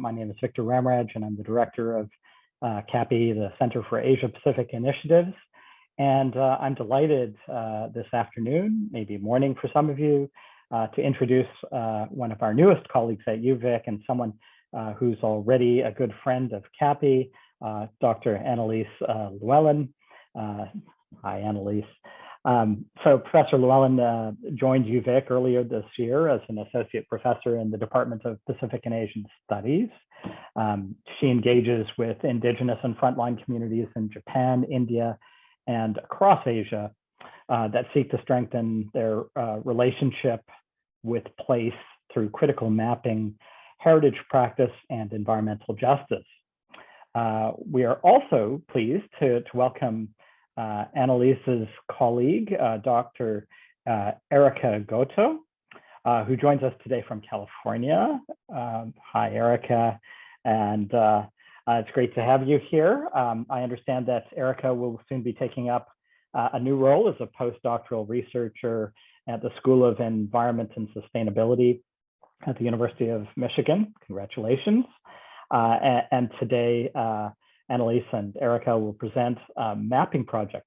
My name is Victor Ramraj, and I'm the director of CAPI, the Center for Asia Pacific Initiatives. And I'm delighted this afternoon, maybe morning for some of you, to introduce one of our newest colleagues at UVic and someone who's already a good friend of CAPI, Dr. Ann-Elise Lewallen. Hi, Ann-Elise. So Professor Lewallen joined UVic earlier this year as an associate professor in the Department of Pacific and Asian Studies. She engages with indigenous and frontline communities in Japan, India, and across Asia that seek to strengthen their relationship with place through critical mapping, heritage practice, and environmental justice. We are also pleased to welcome Ann-Elise's colleague, Dr. Erica Gotto, who joins us today from California. Hi, Erica, and it's great to have you here. I understand that Erica will soon be taking up a new role as a postdoctoral researcher at the School of Environment and Sustainability at the University of Michigan. Congratulations. And today, Ann-Elise and Erica will present a mapping project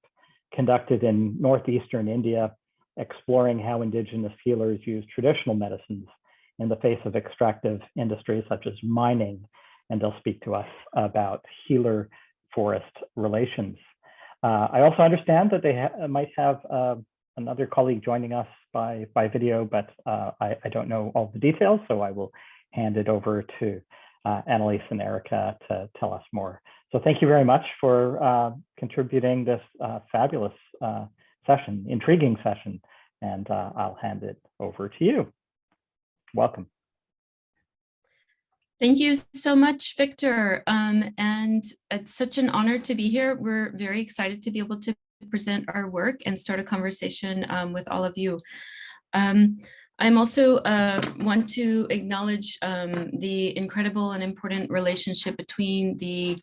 conducted in northeastern India, exploring how indigenous healers use traditional medicines in the face of extractive industries such as mining. And they'll speak to us about healer-forest relations. I also understand that they might have another colleague joining us by video, but I don't know all the details, so I will hand it over to Ann-Elise and Erica to tell us more. So thank you very much for contributing this fabulous session, intriguing session, and I'll hand it over to you. Welcome. Thank you so much, Victor. And it's such an honor to be here. We're very excited to be able to present our work and start a conversation with all of you. I'm also want to acknowledge the incredible and important relationship between the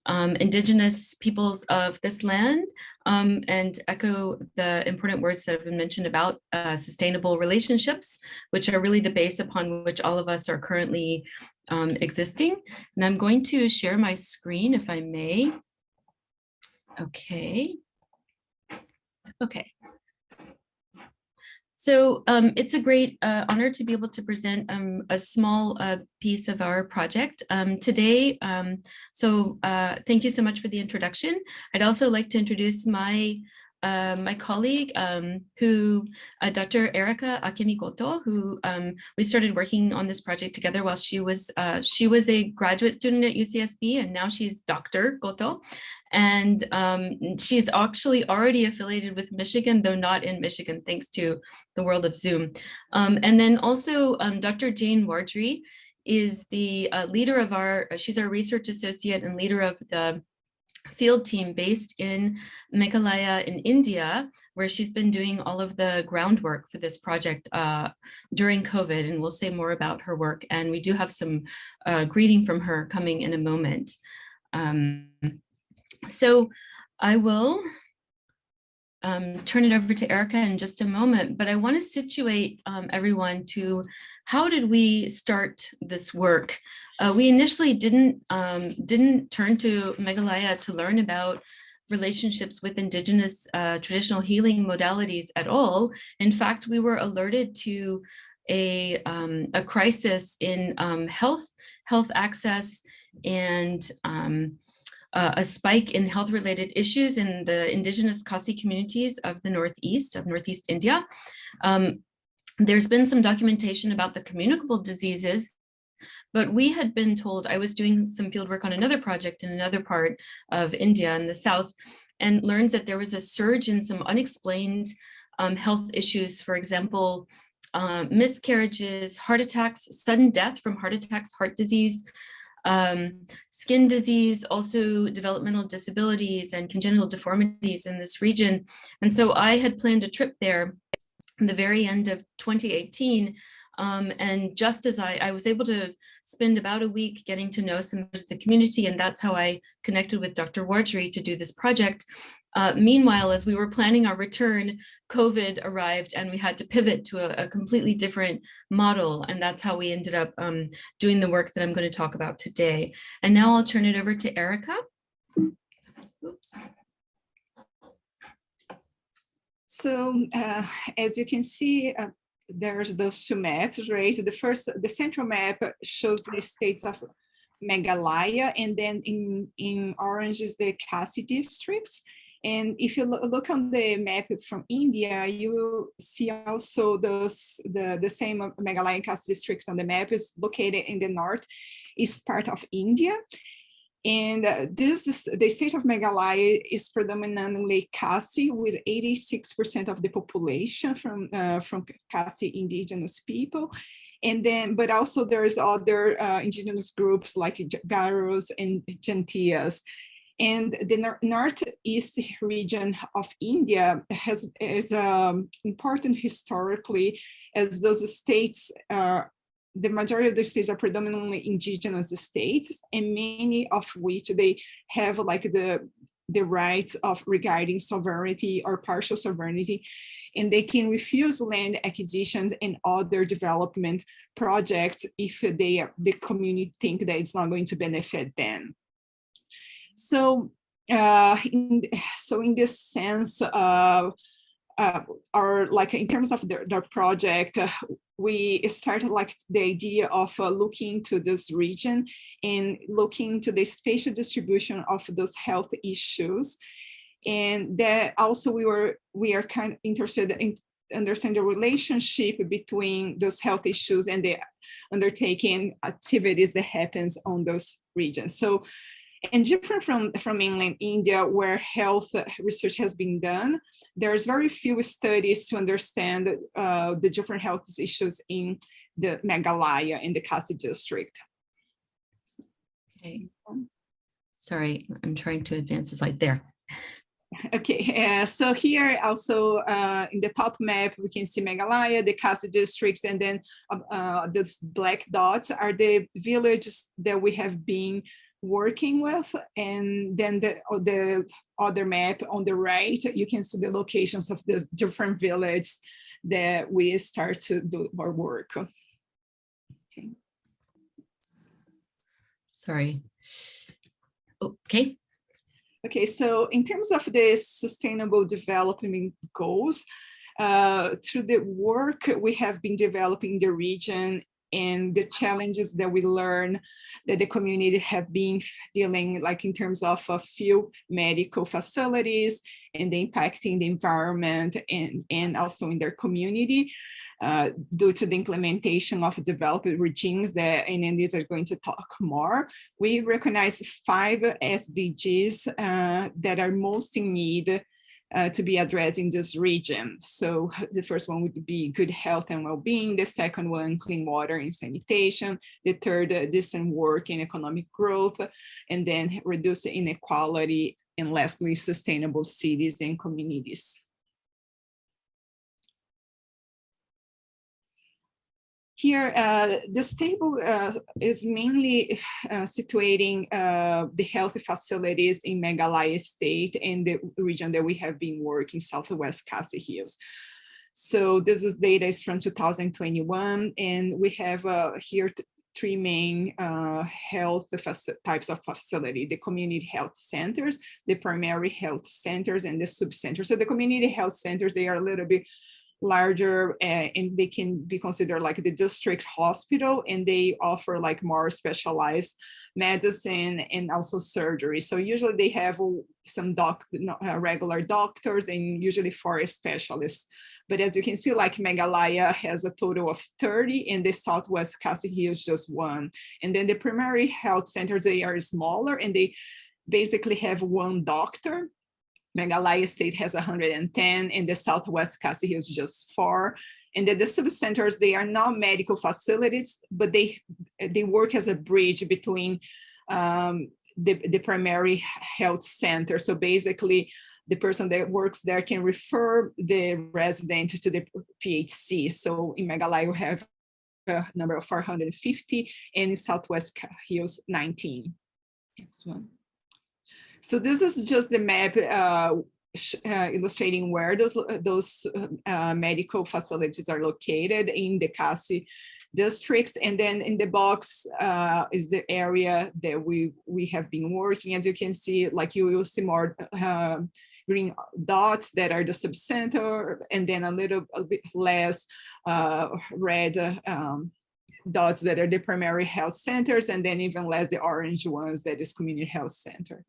indigenous peoples of this land and echo the important words that have been mentioned about sustainable relationships, which are really the base upon which all of us are currently existing. And I'm going to share my screen if I may. Okay. So it's a great honor to be able to present a small piece of our project today. Thank you so much for the introduction. I'd also like to introduce my colleague, Dr. Erica Gotto, who we started working on this project together while she was a graduate student at UCSB, and now she's Dr. Goto. And she's actually already affiliated with Michigan, though not in Michigan, thanks to the world of Zoom. And then also Dr. Jane Warjri is the leader of she's our research associate and leader of the field team based in Meghalaya in India, where she's been doing all of the groundwork for this project during COVID, and we'll say more about her work. And we do have some greeting from her coming in a moment. So I will turn it over to Erica in just a moment, but I want to situate everyone to how did we start this work? We initially didn't turn to Meghalaya to learn about relationships with indigenous traditional healing modalities at all. In fact, we were alerted to a crisis in health access and a spike in health-related issues in the indigenous Khasi communities of the Northeast India. There's been some documentation about the communicable diseases, but we had been told, I was doing some field work on another project in another part of India in the south, and learned that there was a surge in some unexplained health issues, for example, miscarriages, heart attacks, sudden death from heart attacks, heart disease, skin disease, also developmental disabilities and congenital deformities in this region. And so I had planned a trip there in the very end of 2018 And just as I was able to spend about a week getting to know some members of the community, and that's how I connected with Dr. Warjri to do this project. Meanwhile, as we were planning our return, COVID arrived and we had to pivot to a completely different model. And that's how we ended up doing the work that I'm going to talk about today. And now I'll turn it over to Erica. Oops. So as you can see, there's those two maps, right? The central map shows the states of Meghalaya, and then in orange is the Khasi districts. And if you look on the map from India, you will see also the same Meghalaya and Khasi districts on the map is located in the north, is part of India. And this is the state of Meghalaya is predominantly Khasi, with 86% of the population from Khasi indigenous people. And then, but also there's other indigenous groups like Garos and Gentias. And the northeast region of India is important historically, as those states the majority of the states are predominantly indigenous states, and many of which they have like the rights of regarding sovereignty or partial sovereignty, and they can refuse land acquisitions and other development projects if the community think that it's not going to benefit them. So, in this sense, or like in terms of the project, we started like the idea of looking to this region and looking to the spatial distribution of those health issues, and that also we are kind of interested in understand the relationship between those health issues and the undertaking activities that happens on those regions. So, and different from mainland India, where health research has been done, there's very few studies to understand the different health issues in the Meghalaya in the Khasi district. Okay. Sorry, I'm trying to advance the slide there. Okay, so here also in the top map, we can see Meghalaya, the Khasi districts, and then those black dots are the villages that we have been working with. And then the other map on the right, you can see the locations of the different villages that we start to do our work. Okay. Sorry. Okay. Okay, so in terms of the sustainable development goals, through the work we have been developing in the region and the challenges that we learn that the community have been dealing, like in terms of a few medical facilities and the impacting the environment and also in their community due to the implementation of development regimes that Annalise are going to talk more. We recognize 5 SDGs that are most in need to be addressed in this region. So the first one would be good health and well-being. The second one, clean water and sanitation. The third, decent work and economic growth. And then reduce inequality, and lastly, sustainable cities and communities. Here, this table is mainly situating the health facilities in Meghalaya state and the region that we have been working, Southwest Khasi Hills. So this data is from 2021, and we have here 3 main health types of facility: the community health centers, the primary health centers, and the sub-centers. So the community health centers, they are a little bit larger, and they can be considered like the district hospital, and they offer like more specialized medicine and also surgery. So usually they have some regular doctors and usually 4 specialists. But as you can see, like Meghalaya has a total of 30, and the Southwest Khasi Hills just 1. And then the primary health centers, they are smaller and they basically have 1 doctor. Meghalaya state has 110, and the Southwest Khasi Hills just 4. And then the sub-centers, they are not medical facilities, but they work as a bridge between the primary health center. So basically, the person that works there can refer the resident to the PHC. So in Meghalaya, we have number of 450, and in Southwest Hills 19. Next one. So this is just the map illustrating where those medical facilities are located in the Khasi districts, and then in the box is the area that we have been working. As you can see, like you will see more green dots that are the subcenter, and then a bit less red dots that are the primary health centers, and then even less the orange ones that is community health center.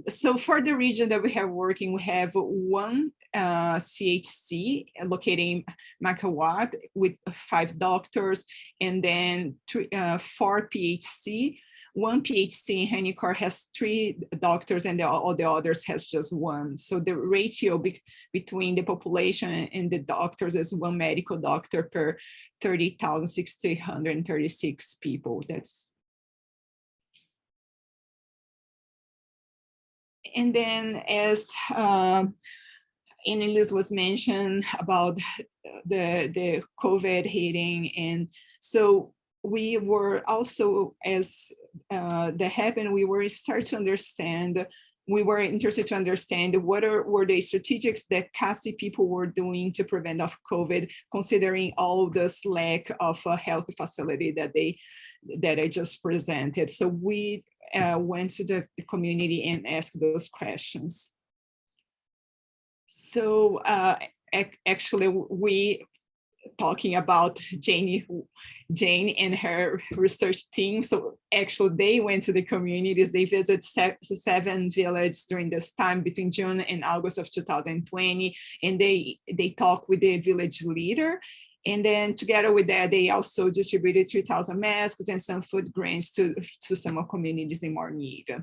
So for the region that we have working, we have one CHC located in Meghalaya with 5 doctors, and then 4 PHC. One PHC in Hanikor has 3 doctors, and all the others has just 1. So the ratio between the population and the doctors is 1 medical doctor per 30,636 people. And then, as ann-elise was mentioned about the COVID hitting, and so we were also, as that happened, we were interested to understand what were the strategies that Khasi people were doing to prevent of COVID, considering all this lack of a health facility that I just presented. So we went to the community and asked those questions. So actually, we talking about Jane and her research team. So actually, they went to the communities. They visited 7 villages during this time between June and August of 2020, and they talked with the village leader. And then together with that, they also distributed 3,000 masks and some food grains to some communities in more need.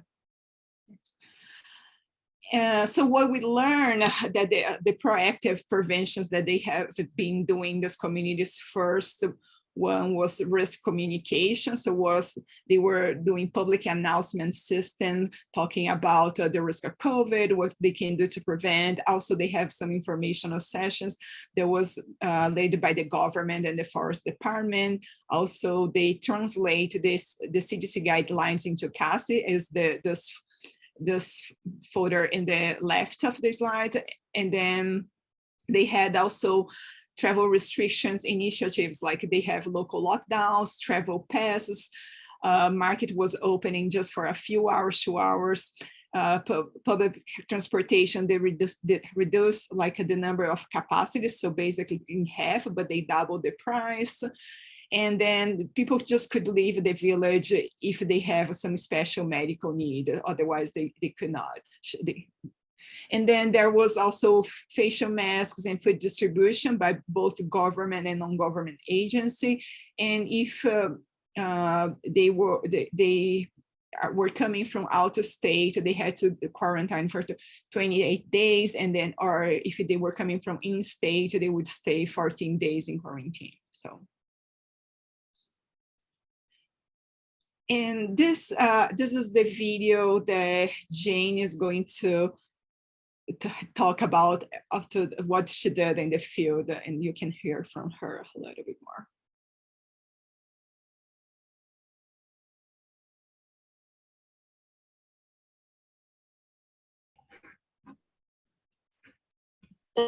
So what we learned that the proactive preventions that they have been doing these communities, first one was risk communication. So they were doing public announcement system talking about the risk of COVID, what they can do to prevent. Also, they have some informational sessions that was led by the government and the forest department. Also, they translate the CDC guidelines into Khasi, is this folder in the left of the slide. And then they had also travel restrictions initiatives, like they have local lockdowns, travel passes, market was opening just for a few hours, 2 hours, public transportation, they reduced like the number of capacities, so basically in half, but they doubled the price. And then people just could leave the village if they have some special medical need, otherwise they could not. And then there was also facial masks and food distribution by both government and non-government agency. And if they were coming from out of state, they had to quarantine for 28 days. And then, or if they were coming from in-state, they would stay 14 days in quarantine. So. And this is the video that Jane is going to talk about after what she did in the field, and you can hear from her a little bit more.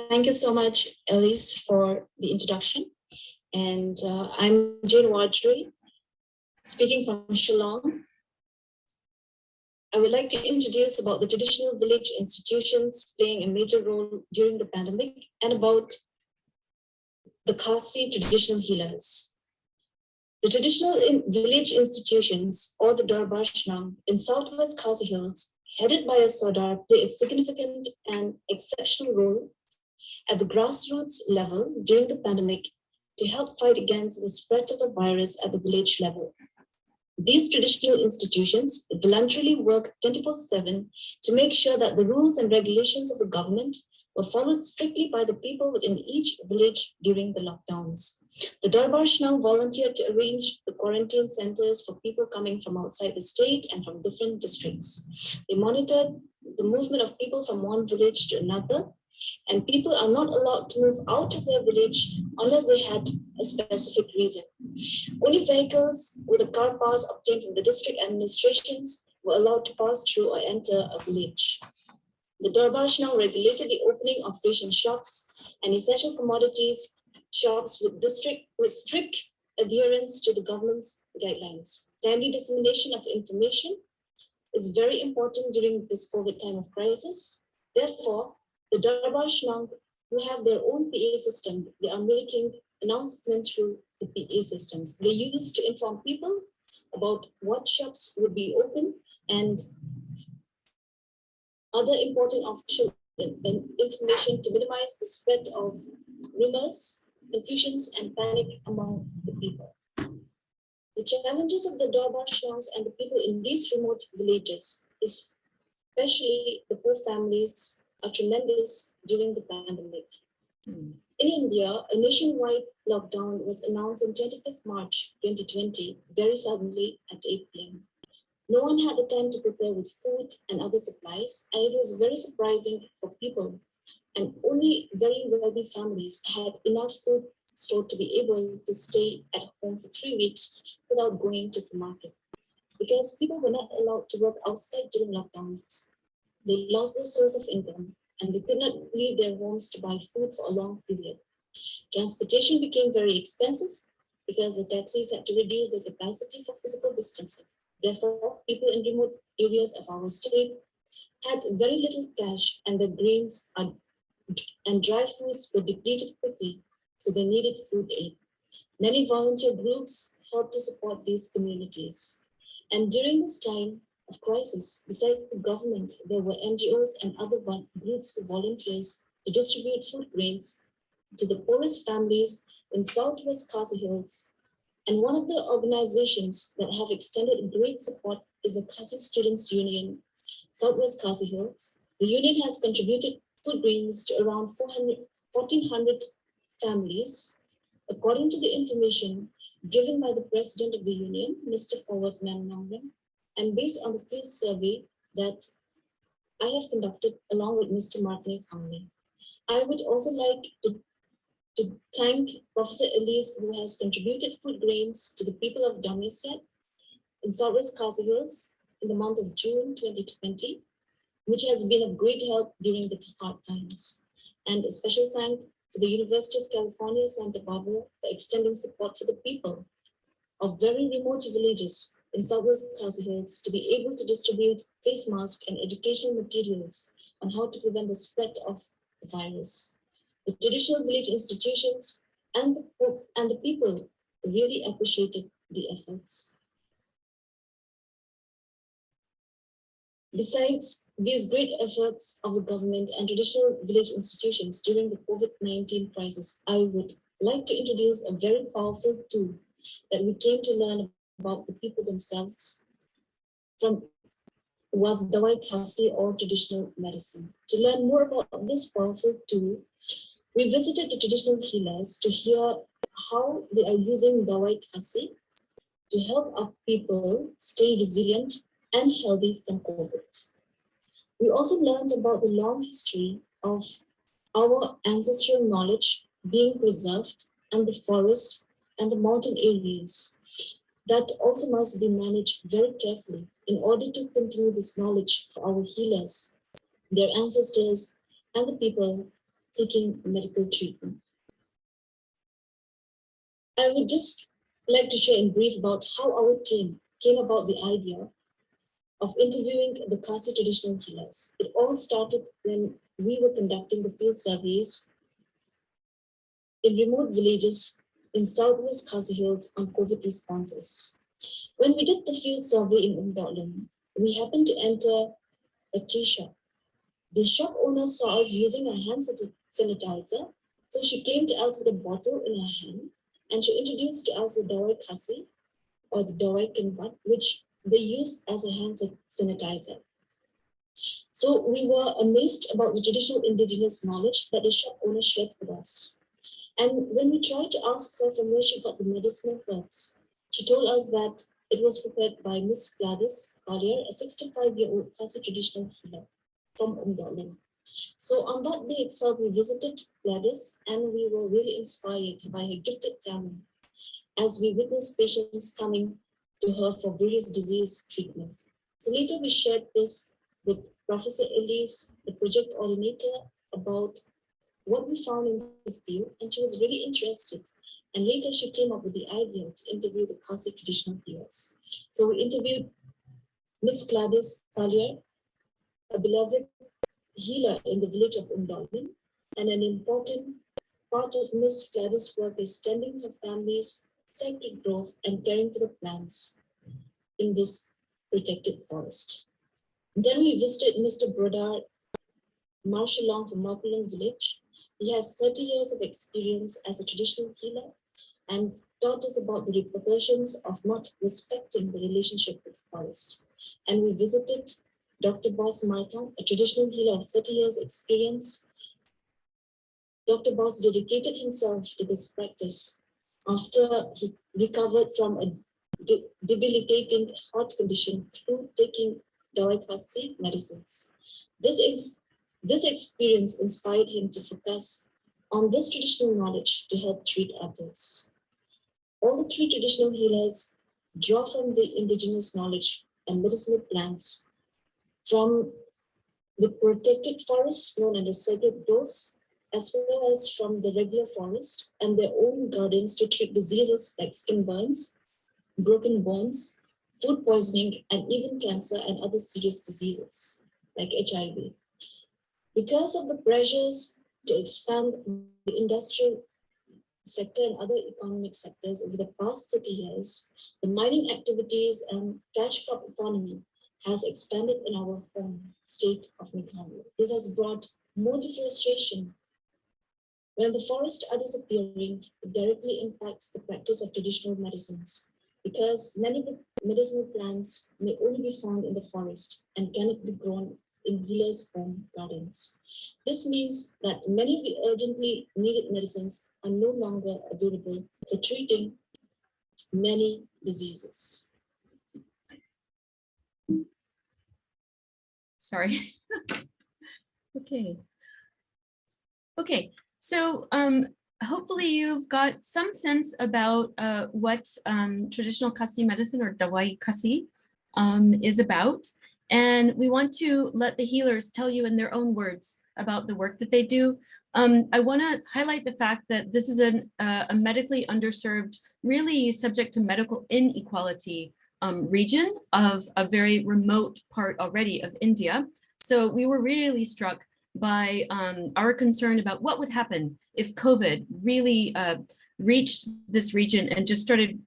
Thank you so much, Elise, for the introduction. And I'm Jane Warjri, speaking from Shillong. I would like to introduce about the traditional village institutions playing a major role during the pandemic, and about the Khasi traditional healers. The traditional village institutions, or the Darbar Shnang in Southwest Khasi Hills, headed by a Sardar, play a significant and exceptional role at the grassroots level during the pandemic to help fight against the spread of the virus at the village level. These traditional institutions voluntarily work 24/7 to make sure that the rules and regulations of the government were followed strictly by the people within each village during the lockdowns. The Darbar Shnang volunteered to arrange the quarantine centers for people coming from outside the state and from different districts. They monitored the movement of people from one village to another and people are not allowed to move out of their village unless they had a specific reason. Only vehicles with a car pass obtained from the district administrations were allowed to pass through or enter a village. The Darbar now regulated the opening of ration shops and essential commodities shops with strict adherence to the government's guidelines. Timely dissemination of information is very important during this COVID time of crisis. Therefore, the Darbar Shnang, who have their own PA system, they are making announcements through the PA systems. They use to inform people about what shops would be open and other important official information to minimize the spread of rumors, confusions, and panic among the people. The challenges of the Darbar Shnangs and the people in these remote villages, especially the poor families, are tremendous during the pandemic. In India, a nationwide lockdown was announced on 25th March 2020, very suddenly at 8 p.m. No one had the time to prepare with food and other supplies, and it was very surprising for people. And only very wealthy families had enough food stored to be able to stay at home for 3 weeks without going to the market. Because people were not allowed to work outside during lockdowns, they lost their source of income and they could not leave their homes to buy food for a long period. Transportation became very expensive because the taxis had to reduce their capacity for physical distancing. Therefore, people in remote areas of our state had very little cash, and the grains and dry foods were depleted quickly, so they needed food aid. Many volunteer groups helped to support these communities. And during this time of crisis, besides the government, there were NGOs and other groups of volunteers to distribute food grains to the poorest families in Southwest Khasi Hills. And one of the organizations that have extended great support is the Khasi Students Union, Southwest Khasi Hills. The union has contributed food grains to around 1,400 families. According to the information given by the president of the union, Mr. Forward Mei-Ramew, and based on the field survey that I have conducted along with Mr. Khasi, I would also like to thank Professor Elise, who has contributed food grains to the people of Damisyat in Southwest Khasi Hills in the month of June 2020, which has been of great help during the hard times. And a special thank to the University of California, Santa Barbara for extending support for the people of very remote villages in Southwest Khasi Hills to be able to distribute face masks and educational materials on how to prevent the spread of the virus. The traditional village institutions and the people really appreciated the efforts. Besides these great efforts of the government and traditional village institutions during the COVID-19 crisis, I would like to introduce a very powerful tool that we came to learn about the people themselves from was Dawai Khasi or traditional medicine. To learn more about this powerful tool, we visited the traditional healers to hear how they are using Dawai Khasi to help our people stay resilient and healthy from COVID. We also learned about the long history of our ancestral knowledge being preserved and the forest and the mountain areas that also must be managed very carefully in order to continue this knowledge for our healers, their ancestors, and the people seeking medical treatment. I would just like to share in brief about how our team came about the idea of interviewing the Khasi traditional healers. It all started when we were conducting the field surveys in remote villages in Southwest Khasi Hills on COVID responses. When we did the field survey in Untitled, we happened to enter a tea shop. The shop owner saw us using a hand sanitizer, so she came to us with a bottle in her hand and she introduced to us the Dawai Khasi or the Dawai Kinbat, which they used as a hand sanitizer. So we were amazed about the traditional indigenous knowledge that the shop owner shared with us. And when we tried to ask her from where she got the medicinal herbs, she told us that it was prepared by Miss Gladys Collier, a 65-year-old Khasi traditional healer from Untitled. So on that day itself, we visited Gladys and we were really inspired by her gifted talent as we witnessed patients coming to her for various disease treatment. So later we shared this with Professor Elise, the project coordinator, about what we found in the field, and she was really interested. And later she came up with the idea to interview the Khasi traditional healers. So we interviewed Miss Gladys Pallier, a beloved healer in the village of Undolmen, and an important part of Miss Gladys' work is tending her family's sacred grove and caring for the plants in this protected forest. Then we visited Mr. Brodar Marshalong from Markulan village. He has 30 years of experience as a traditional healer and taught us about the repercussions of not respecting the relationship with the forest. And we visited Dr. Boss Maitong, a traditional healer of 30 years experience. Dr. Boss dedicated himself to this practice after he recovered from a debilitating heart condition through taking Dawai Khasi medicines. This experience inspired him to focus on this traditional knowledge to help treat others. All the three traditional healers draw from the indigenous knowledge and medicinal plants from the protected forests known as sacred groves, as well as from the regular forest and their own gardens to treat diseases like skin burns, broken bones, food poisoning, and even cancer and other serious diseases like HIV. Because of the pressures to expand the industrial sector and other economic sectors over the past 30 years, the mining activities and cash crop economy has expanded in our home state of Meghalaya. This has brought more deforestation. When the forests are disappearing, it directly impacts the practice of traditional medicines because many medicinal plants may only be found in the forest and cannot be grown in healers' home gardens. This means that many of the urgently needed medicines are no longer available for treating many diseases. Sorry. Okay. So hopefully you've got some sense about what traditional Khasi medicine or Dawai Khasi is about. And we want to let the healers tell you in their own words about the work that they do. I want to highlight the fact that this is a medically underserved, really subject to medical inequality region of a very remote part already of India. So we were really struck by our concern about what would happen if COVID really reached this region and just started,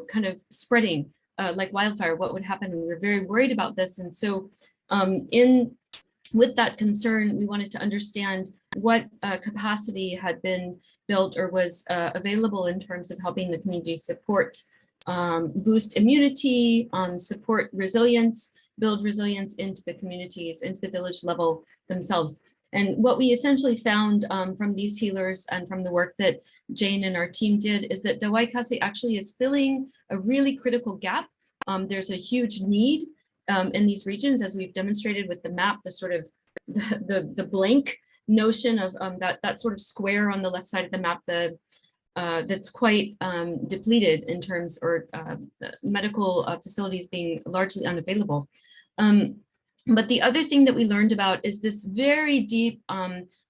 kind of spreading like wildfire. What would happen? We were very worried about this, and so with that concern, we wanted to understand what capacity had been built or was available in terms of helping the community support, boost immunity, support resilience, build resilience into the communities, into the village level themselves. And what we essentially found from these healers and from the work that Jane and our team did is that Dawai Khasi actually is filling a really critical gap. There's a huge need in these regions, as we've demonstrated with the map, the sort of the blank notion of that sort of square on the left side of the map, that's quite depleted in terms or medical facilities being largely unavailable. But the other thing that we learned about is this very deep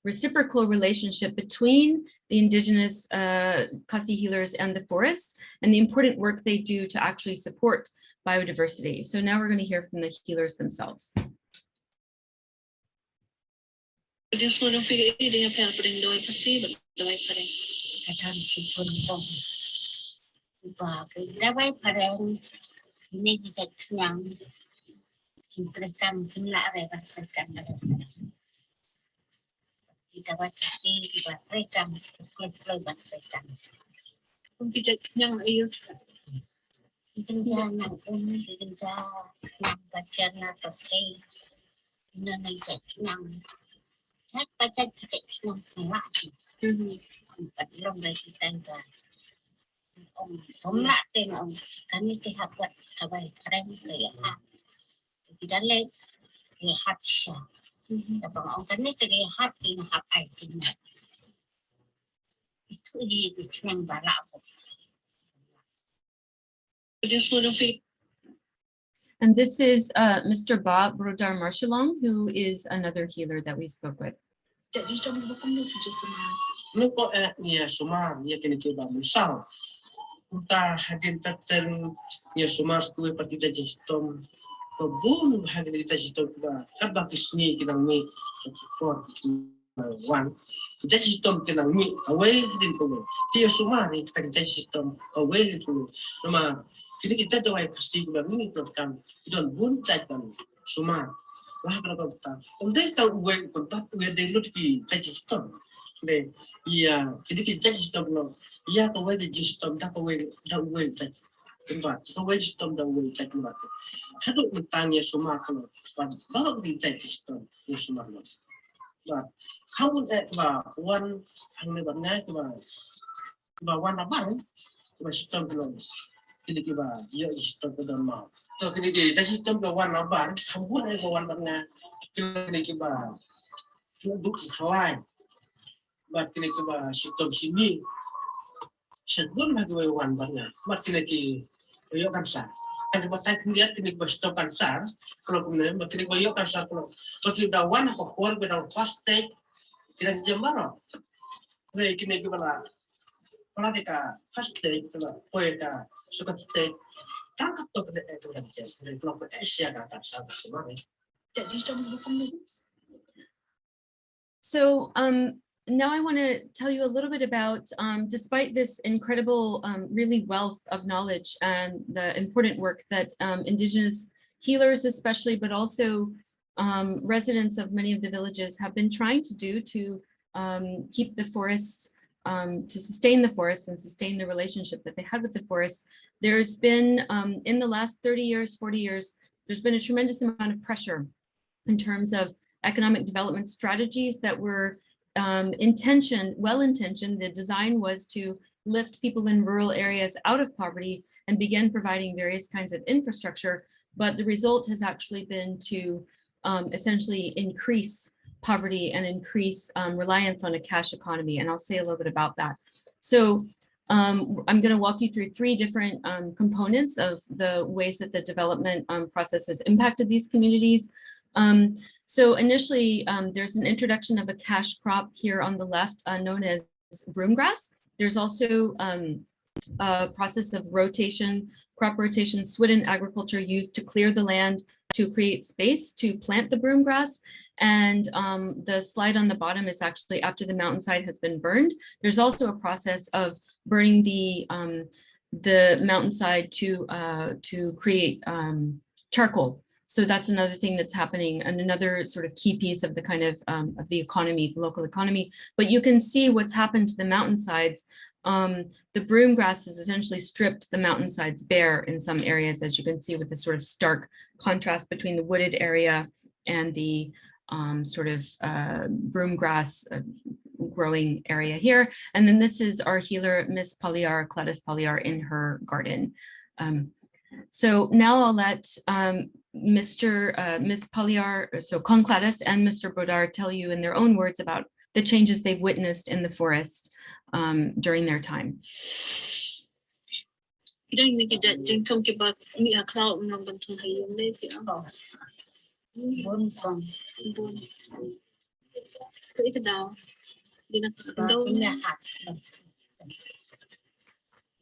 reciprocal relationship between the indigenous Khasi healers and the forest, and the important work they do to actually support biodiversity. So now we're going to hear from the healers themselves. Abang orang kan ni tadi hati ngahap ai tu. Itu dia yang barak aku. Just want to feel. And this is Mr. Bob Brodar Marshalong, who is another healer that we spoke with. Jadi sudah melakukan itu semua. Nuko niya sumar niya kinikiba musang. Unta hagin taten niya sumar kuwe patita jistom. Pabun hagin kita jistom ba kadba kisni kinang ni for one. Kita jistom kinang ni away din ko. Tiya sumar ni kita jistom away din ko. Nama kini kita jawai kasi ba ni kan don bun caitan sumar. Wah berapa betul. Untuk tahu uang kontak uang dulu di jistom. Iya, jadi kita sistem lo. Iya, kau ada sistem, dah kau ada cek tempat. Kau ada sistem dah cek tempat. Haduk bertanya semua kalau baru di cek sistem yang semua lo. Bah, kau bah wan hang lebarnya bah wan apa? Bah sistem lo. Jadi bah iya sistem dah mau. So kini kita sistem bah wan apa? Kamu pun wan barnya. Kini bah duduk lain. Mat kini ke sistem sini sebelum lagi wan banyak mat kini ke yo kansa ada batai kemudian kini ke sistem kansa kalau kemudian mat kini ke yo kansa kalau bagi dawan apa kuar bedal plastik tidak jembaro nih kini ke bala pelatika plastik kalau poeta suka plastik tangkap tuh pada itu aja dari kelompok Asia kata sama semua jadi sistem hukum itu. So now I want to tell you a little bit about, despite this incredible, really wealth of knowledge and the important work that Indigenous healers especially, but also residents of many of the villages have been trying to do to keep the forests, to sustain the forests and sustain the relationship that they had with the forests. There's been, in the last 30 years, 40 years, there's been a tremendous amount of pressure in terms of economic development strategies that were well-intentioned. The design was to lift people in rural areas out of poverty and begin providing various kinds of infrastructure. But the result has actually been to essentially increase poverty and increase reliance on a cash economy. And I'll say a little bit about that. So I'm going to walk you through three different components of the ways that the development process has impacted these communities. So initially, there's an introduction of a cash crop here on the left known as broomgrass. There's also a process of rotation, crop rotation, Swidden agriculture used to clear the land to create space to plant the broomgrass. And the slide on the bottom is actually after the mountainside has been burned. There's also a process of burning the mountainside to create charcoal. So that's another thing that's happening, and another sort of key piece of the kind of the economy, the local economy. But you can see what's happened to the mountainsides. The broomgrass has essentially stripped the mountainsides bare in some areas, as you can see with the sort of stark contrast between the wooded area and the sort of broomgrass growing area here. And then this is our healer, Miss Paliar, Gladys Paliar, in her garden. So now I'll let Miss Paliar, so Con Gladys and Mr. Brodar tell you in their own words about the changes they've witnessed in the forest during their time.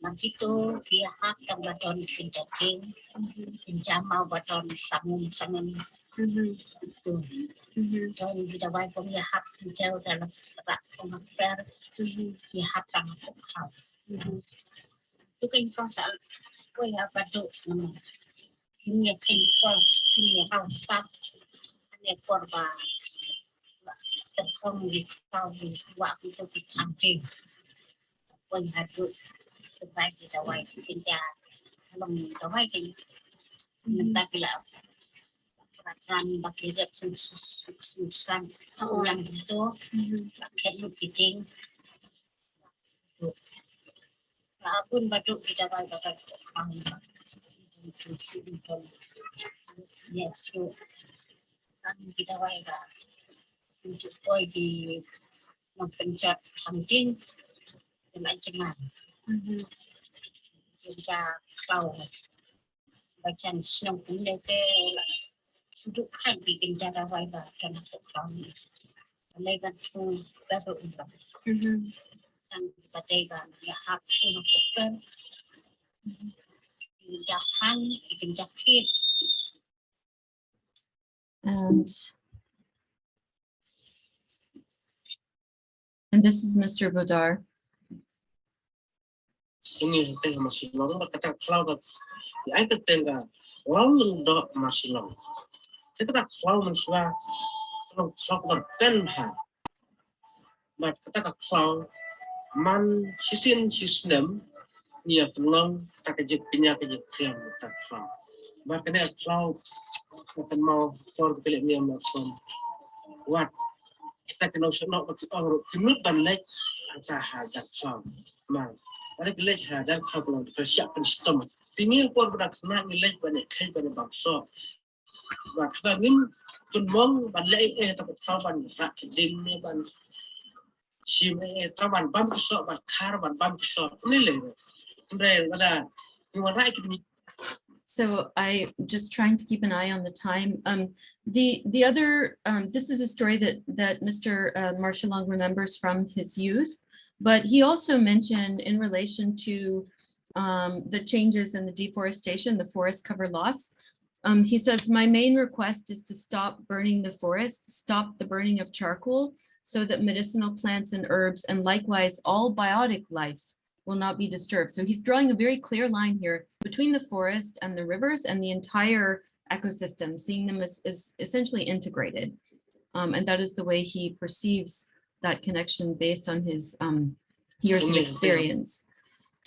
Masito dia hak tam baton kincacing, kincamau baton sangun. Itu. Jadi kita baik punya hak kincau dalam rak pengakar, dia hak tam kau. Itu kan kau sal, kau ya batu nama. Ini kau tak, ini korban. Terkong di kau di waktu itu kincacing, kau hadu. Baik kita baik kerja, kalau kita baik kita bila peraturan bagi rep selang itu pakai lu kiting, apapun batu kita baik kita paham, ya so kan kita baik Untuk koi di mempencet hunting dan ancengan. Jika kau baca senang pun deke sudut kai di kenjara waiba dan aku kau ni. Legan tu baru ubah. Dan patega ya hak tu nak bukan. Jahan, ikan jakit. And this is Mr. Bodar. Ini teh masih long berkata kalau di air tengah long lendok masih long. Kita kalau mensua kalau berkenha, mat kita kalau man sistem ni pelong tak kejut penyakit yang tak kalau. Makanya kalau akan mau for pilih ni macam what kita kena senok bagi orang penut balik antara hadat kalau mal. Ada gelaj hadat kalau persiapan sistem. Tinggi pun pada kena gelaj banyak kai banyak bangsa. Buat bangin pun mong balik tapi kalau ban rak din ni ban si taban bam kesok ban kar ban bam kesok ni le. Pada ni warna ikut. So I just trying to keep an eye on the time. The other this is a story that Mr. Marshallong remembers from his youth, but he also mentioned in relation to the changes in the deforestation, the forest cover loss. He says, my main request is to stop burning the forest, stop the burning of charcoal, so that medicinal plants and herbs and likewise all biotic life will not be disturbed. So he's drawing a very clear line here between the forest and the rivers and the entire ecosystem, seeing them as essentially integrated. And that is the way he perceives that connection based on his years of experience.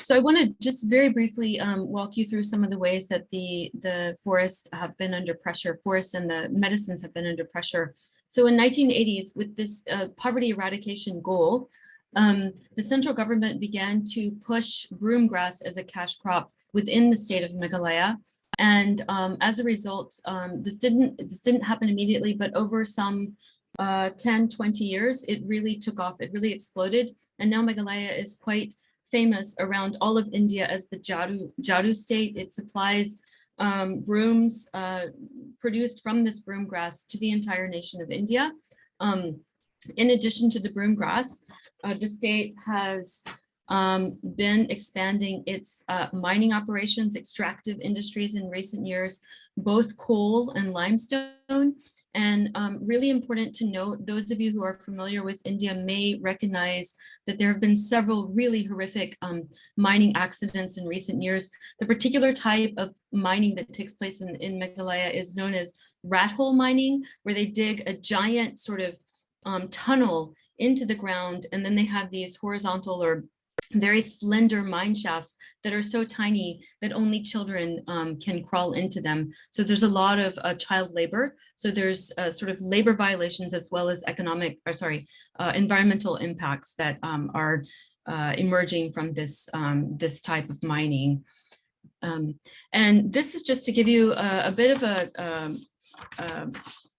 So I want to just very briefly walk you through some of the ways that the forests have been under pressure, forests and the medicines have been under pressure. So in 1980s, with this poverty eradication goal, the central government began to push broomgrass as a cash crop within the state of Meghalaya. And as a result, this didn't happen immediately, but over some 10, 20 years, it really took off, it really exploded. And now Meghalaya is quite famous around all of India as the Jadu state. It supplies brooms produced from this broomgrass to the entire nation of India. In addition to the broomgrass, the state has been expanding its mining operations, extractive industries in recent years, both coal and limestone. And really important to note, those of you who are familiar with India may recognize that there have been several really horrific mining accidents in recent years. The particular type of mining that takes place in Meghalaya is known as rat hole mining, where they dig a giant sort of tunnel into the ground, and then they have these horizontal or very slender mine shafts that are so tiny that only children can crawl into them. So there's a lot of child labor. So there's sort of labor violations as well as environmental impacts that are emerging from this this type of mining. And this is just to give you a bit of a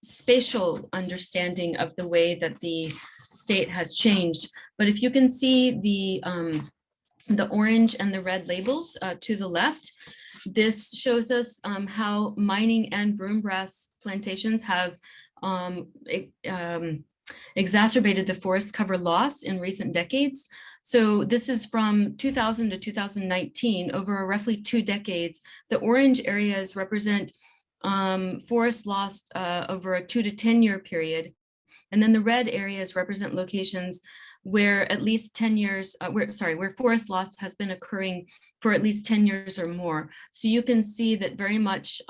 spatial understanding of the way that the state has changed. But if you can see the orange and the red labels to the left, this shows us how mining and broomgrass plantations have exacerbated the forest cover loss in recent decades. So this is from 2000 to 2019, over roughly 2 decades. The orange areas represent forest lost over a 2 to 10 year period. And then the red areas represent locations where at least 10 years, where forest loss has been occurring for at least 10 years or more. So you can see that very much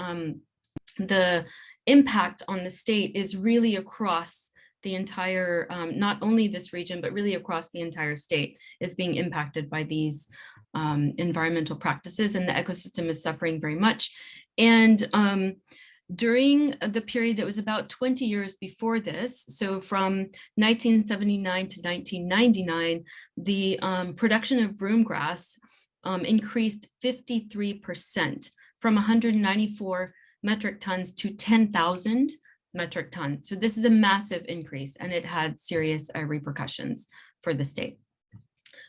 the impact on the state is really across the entire, not only this region, but really across the entire state is being impacted by these environmental practices, and the ecosystem is suffering very much. And during the period that was about 20 years before this, so from 1979 to 1999, the production of broomgrass increased 53%, from 194 metric tons to 10,000 metric tons. So this is a massive increase, and it had serious repercussions for the state.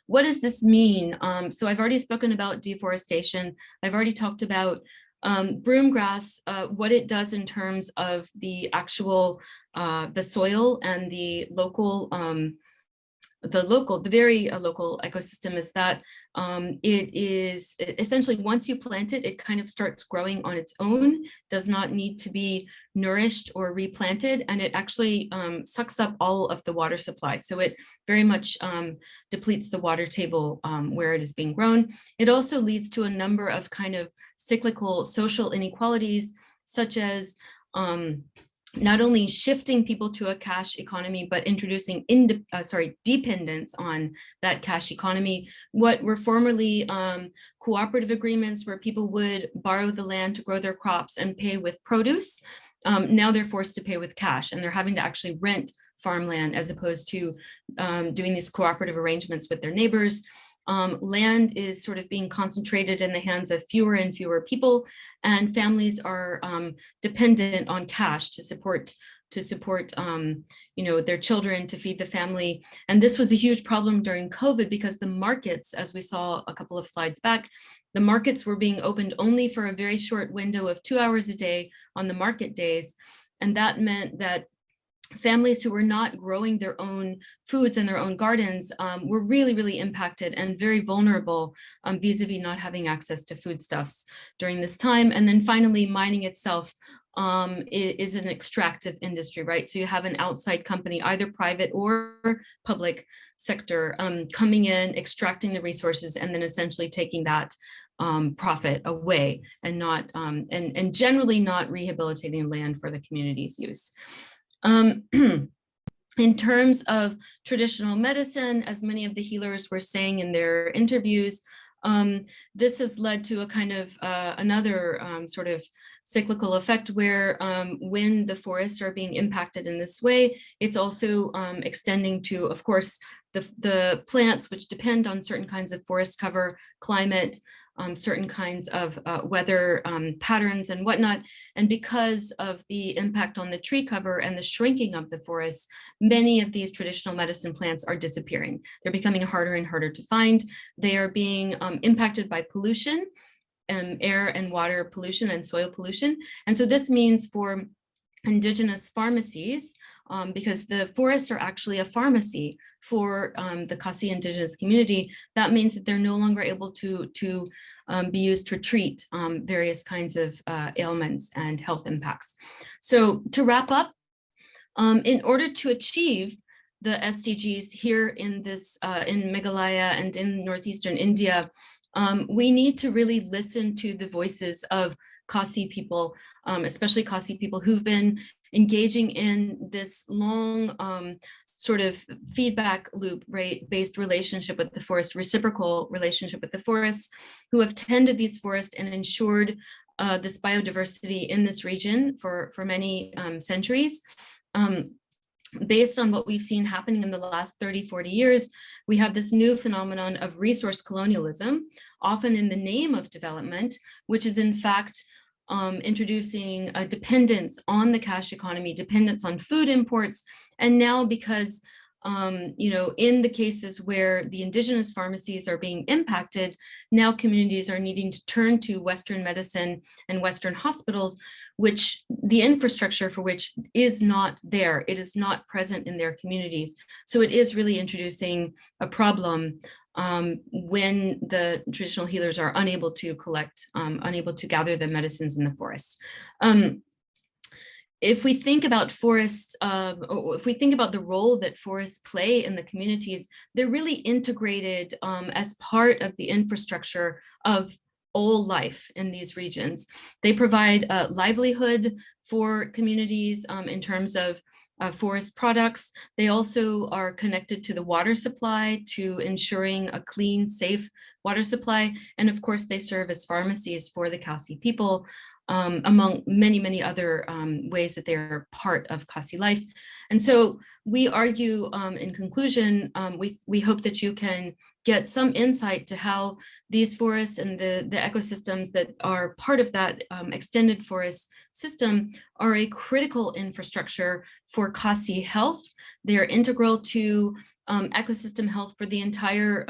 What does this mean? So I've already spoken about deforestation. I've already talked about broomgrass, what it does in terms of the actual, the soil and the local, the very local ecosystem is that it is essentially, once you plant it, it kind of starts growing on its own, does not need to be nourished or replanted, and it actually sucks up all of the water supply. So it very much depletes the water table where it is being grown. It also leads to a number of kind of cyclical social inequalities, such as not only shifting people to a cash economy, but introducing dependence on that cash economy. What were formerly cooperative agreements where people would borrow the land to grow their crops and pay with produce, now they're forced to pay with cash, and they're having to actually rent farmland as opposed to doing these cooperative arrangements with their neighbors. Land is sort of being concentrated in the hands of fewer and fewer people, and families are dependent on cash to support their children, to feed the family. And this was a huge problem during COVID, because the markets, as we saw a couple of slides back, the markets were being opened only for a very short window of 2 hours a day on the market days. And that meant that families who were not growing their own foods in their own gardens were really, really impacted and very vulnerable vis-a-vis not having access to foodstuffs during this time. And then finally, mining itself is an extractive industry, right? So you have an outside company, either private or public sector, coming in, extracting the resources, and then essentially taking that profit away, and not and generally not rehabilitating land for the community's use. In terms of traditional medicine, as many of the healers were saying in their interviews, this has led to a kind of another sort of cyclical effect where when the forests are being impacted in this way, it's also extending to, of course, the plants which depend on certain kinds of forest cover, climate, certain kinds of weather patterns and whatnot. And because of the impact on the tree cover and the shrinking of the forests, many of these traditional medicine plants are disappearing. They're becoming harder and harder to find. They are being impacted by pollution, air and water pollution and soil pollution. And so this means for indigenous pharmacies, because the forests are actually a pharmacy for the Khasi indigenous community, that means that they're no longer able to be used to treat various kinds of ailments and health impacts. So to wrap up, in order to achieve the SDGs here in this in Meghalaya and in northeastern India, we need to really listen to the voices of Khasi people, especially Khasi people who've been engaging in this long sort of feedback loop, right, based relationship with the forest, reciprocal relationship with the forests, who have tended these forests and ensured this biodiversity in this region for many centuries. Based on what we've seen happening in the last 30, 40 years, we have this new phenomenon of resource colonialism, often in the name of development, which is in fact introducing a dependence on the cash economy, dependence on food imports. And now because, in the cases where the indigenous pharmacies are being impacted, now communities are needing to turn to Western medicine and Western hospitals, which the infrastructure for which is not there. It is not present in their communities. So it is really introducing a problem when the traditional healers are unable to collect, unable to gather the medicines in the forests. If we think about forests, or if we think about the role that forests play in the communities, they're really integrated as part of the infrastructure of all life in these regions. They provide livelihood for communities in terms of forest products. They also are connected to the water supply, to ensuring a clean, safe water supply. And of course, they serve as pharmacies for the Khasi people, among many, many other ways that they are part of Khasi life. And so we argue, in conclusion, we hope that you can get some insight to how these forests and the ecosystems that are part of that extended forest system are a critical infrastructure for Khasi health. They are integral to ecosystem health for the entire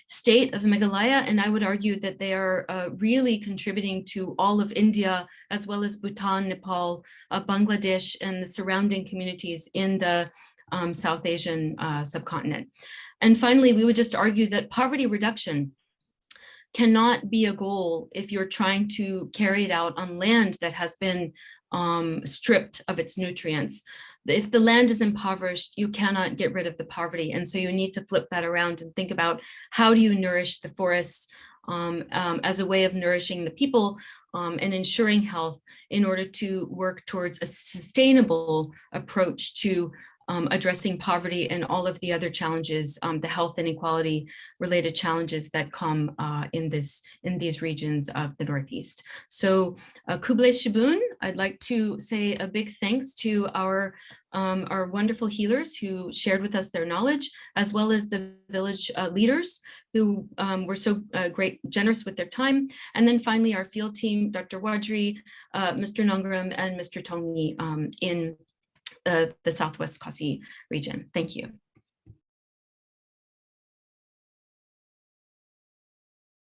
state of Meghalaya, and I would argue that they are really contributing to all of India, as well as Bhutan, Nepal, Bangladesh, and the surrounding communities in the South Asian subcontinent. And finally, we would just argue that poverty reduction cannot be a goal if you're trying to carry it out on land that has been stripped of its nutrients. If the land is impoverished, you cannot get rid of the poverty. And so you need to flip that around and think about how do you nourish the forests as a way of nourishing the people and ensuring health in order to work towards a sustainable approach to addressing poverty and all of the other challenges, the health inequality related challenges that come in these regions of the Northeast. So Kublai Shibun, I'd like to say a big thanks to our wonderful healers who shared with us their knowledge, as well as the village leaders who were so generous with their time. And then finally, our field team, Dr. Warjri, Mr. Nongaram, and Mr. Tongi in the Southwest Khasi region. Thank you.